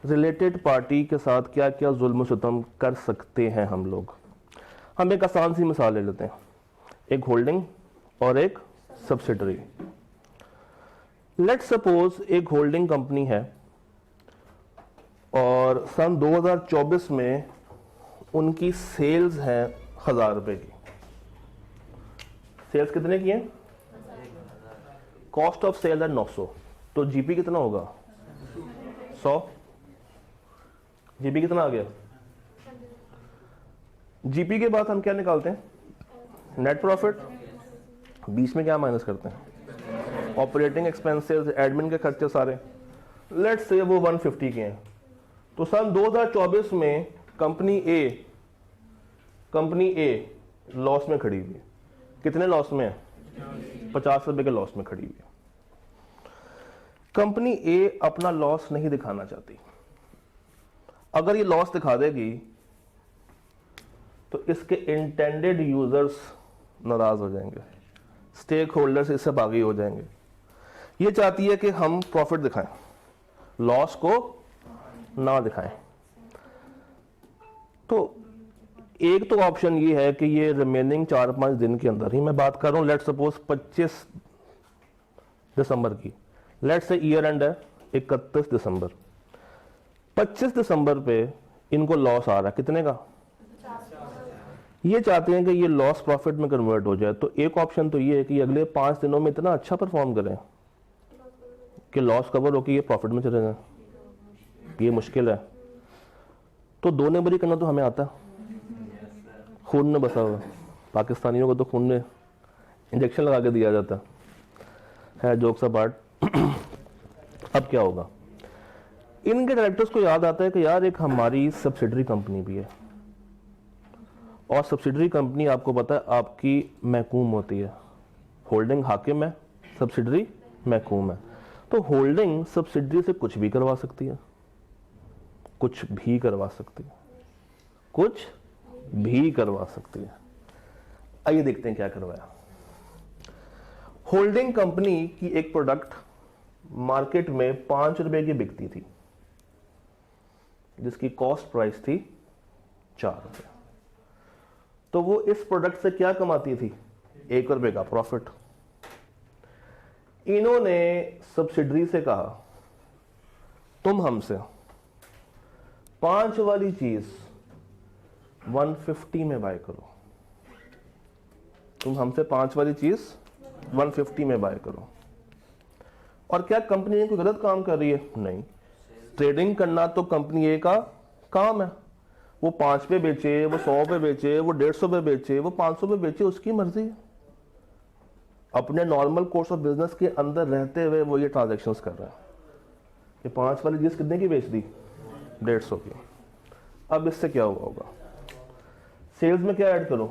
Related party के साथ क्या क्या जुल्म सितम कर सकते हैं हम लोग। हम एक आसान सी मिसाल ले लेते हैं, एक होल्डिंग और एक सब्सिडरी। लेट्स सपोज एक होल्डिंग कंपनी है और सन 2024 में उनकी सेल्स है 1000 रुपए की। सेल्स कितने की हैं? कॉस्ट ऑफ सेल है 900, तो जीपी कितना होगा? 100। जीपी कितना आ गया? जीपी के बाद हम क्या निकालते हैं? Net profit. बीच में क्या माइनस करते हैं? ऑपरेटिंग एक्सपेंसेस, एडमिन के खर्चे सारे। लेट्स से वो 150 के हैं, तो सन 2024 में कंपनी ए लॉस में खड़ी हुई है। कितने लॉस में है? 50 रुपए के लॉस में खड़ी हुई है। कंपनी ए अपना लॉस नहीं दिखाना चाहती। अगर ये लॉस दिखा देगी तो इसके इंटेंडेड यूजर्स नाराज हो जाएंगे, स्टेक होल्डर्स इससे बागी हो जाएंगे। ये चाहती है कि हम प्रॉफिट दिखाएं, लॉस को ना दिखाएं। तो एक तो ऑप्शन ये है कि ये रिमेनिंग 4-5 दिन के अंदर ही, मैं बात कर रहा हूं लेट्स सपोज 25 दिसंबर की, लेट्स से ईयर एंड है 31 दिसंबर, 25 दिसंबर पे इनको लॉस आ रहा है। कितने का? ये चाहते हैं कि ये लॉस प्रॉफिट में कन्वर्ट हो जाए। तो एक ऑप्शन तो ये है कि अगले 5 दिनों में इतना अच्छा परफॉर्म करें कि लॉस कवर हो कि ये प्रॉफिट में चले जाए। ये मुश्किल है। तो 2 नंबरी करना तो हमें आता है, खून में बसा हुआ। पाकिस्तानियों को तो खून में इंजेक्शन लगा के दिया जाता है जोक्स अपार्ट। अब क्या होगा? इनके डायरेक्टर्स को याद आता है कि यार एक हमारी सब्सिडरी कंपनी भी है, और सब्सिडरी कंपनी आपको पता है आपकी महकूम होती है। होल्डिंग हाकिम है, सब्सिडरी महकूम है। तो होल्डिंग सब्सिडरी से कुछ भी करवा सकती है, कुछ भी करवा सकती है, कुछ भी करवा सकती है। आइए देखते हैं क्या करवाया। होल्डिंग कंपनी की एक प्रोडक्ट मार्केट में 5 रुपए की बिकती थी, जिसकी कॉस्ट प्राइस थी 4 रुपए। तो वो इस प्रोडक्ट से क्या कमाती थी? 1 रुपए का प्रॉफिट। इन्होंने सब्सिडरी से कहा तुम हमसे 5 वाली चीज 150 में बाय करो, तुम हमसे 5 वाली चीज 150 में बाय करो। और क्या कंपनी ए कोई गलत काम कर रही है? नहीं। ट्रेडिंग करना तो कंपनी ए का काम है। वो 5 पे बेचे, वो 100 पे बेचे, वो 150 पे बेचे, वो 500 पे बेचे, उसकी मर्जी है। अपने नॉर्मल कोर्स ऑफ बिजनेस के अंदर रहते हुए वो ये ट्रांजैक्शंस कर रहा है। ये 5 वाली चीज कितने की बेच दी? 150 की। अब इससे क्या हुआ होगा? सेल्स में क्या ऐड करो?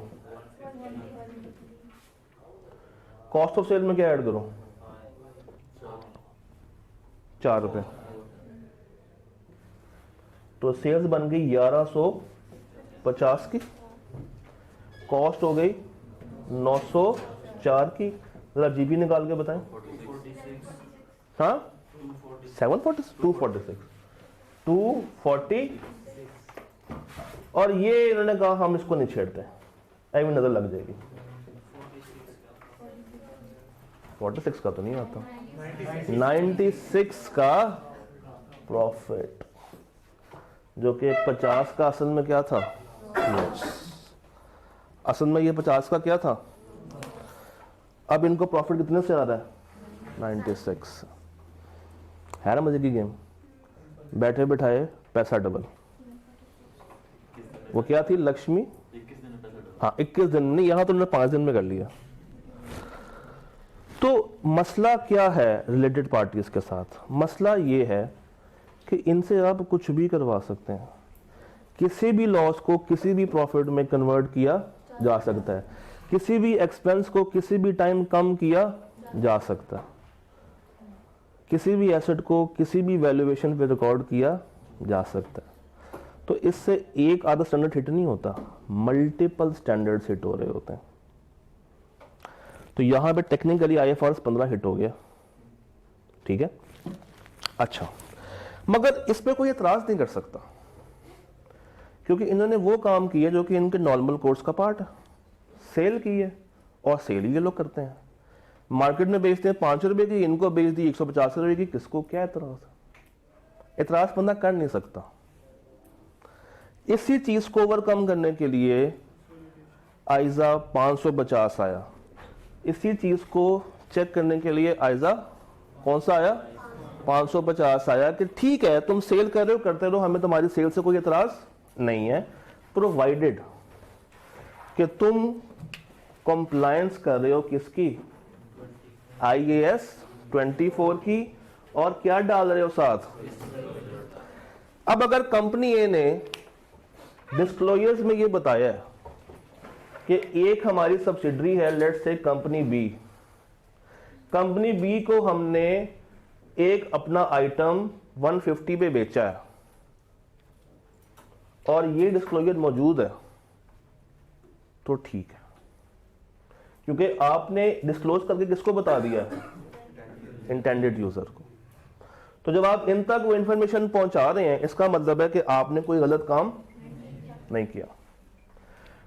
कॉस्ट ऑफ सेल में क्या ऐड करो? 4 रुपए। तो सेल्स बन गई 1150 की, कॉस्ट हो गई 904 की। जरा जीबी निकाल के बताएं। हाँ 240, और ये इन्होंने कहा हम इसको नहीं छेड़ते, ऐसी नजर लग जाएगी। 46 का तो नहीं आता, 96 का प्रॉफिट, जो कि 50 का असल में क्या था? असल में ये 50 का क्या था? अब इनको प्रॉफिट कितने से आ रहा है? 96। है ना मजे की गेम? बैठे बिठाए पैसा डबल। वो क्या थी? लक्ष्मी। हाँ 21 दिन नहीं, यहां तो उन्होंने 5 दिन में कर लिया। तो मसला क्या है रिलेटेड पार्टीज के साथ? मसला ये है कि इनसे आप कुछ भी करवा सकते हैं, किसी भी लॉस को किसी भी प्रॉफिट में कन्वर्ट किया जा सकता है, किसी भी एक्सपेंस को किसी भी टाइम कम किया जा सकता है, किसी भी एसेट को किसी भी वैल्यूएशन पे रिकॉर्ड किया जा सकता है। तो इससे एक आधा स्टैंडर्ड हिट नहीं होता, मल्टीपल स्टैंडर्ड्स हिट हो रहे होते हैं। तो यहां पे टेक्निकली IFRS 15 हिट हो गया, ठीक है। अच्छा, मगर इस पे कोई एतराज नहीं कर सकता, क्योंकि इन्होंने वो काम किया जो कि इनके नॉर्मल कोर्स का पार्ट है, सेल की है, और सेल ये लोग करते हैं, मार्केट में बेचते हैं 5 रुपए की, इनको बेच दी 150 रुपए की, किसको क्या एतराज? एतराज बंदा कर नहीं सकता। इसी चीज को ओवरकम करने के लिए आइजा 550 आया, इसी चीज को चेक करने के लिए आइजा कौन सा आया? 550 आया कि ठीक है तुम सेल कर रहे हो, करते रहो, हमें तुम्हारी सेल से कोई एतराज नहीं है, प्रोवाइडेड कि तुम कंप्लायंस कर रहे हो किसकी? IAS 24 की, और क्या डाल रहे हो साथ? अब अगर कंपनी ए ने डिस्क्लोजर्स में ये बताया है कि एक हमारी सब्सिडरी है, let's say company B, company B को हमने एक अपना आइटम 150 पे बेचा है, और ये डिस्क्लोजर मौजूद है, तो ठीक है, क्योंकि आपने डिस्क्लोज करके किसको बता दिया? इंटेंडेड यूजर को। तो जब आप इन तक वो इंफॉर्मेशन पहुंचा रहे हैं, इसका मतलब है कि आपने कोई गलत काम नहीं किया।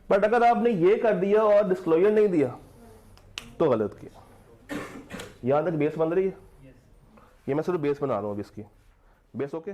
बट अगर आपने ये कर दिया और डिस्क्लोजर नहीं दिया तो गलत किया। यहां तक बेस बन रही है? ये मैं सिर्फ बेस बना रहा हूं अब इसकी। Base okay?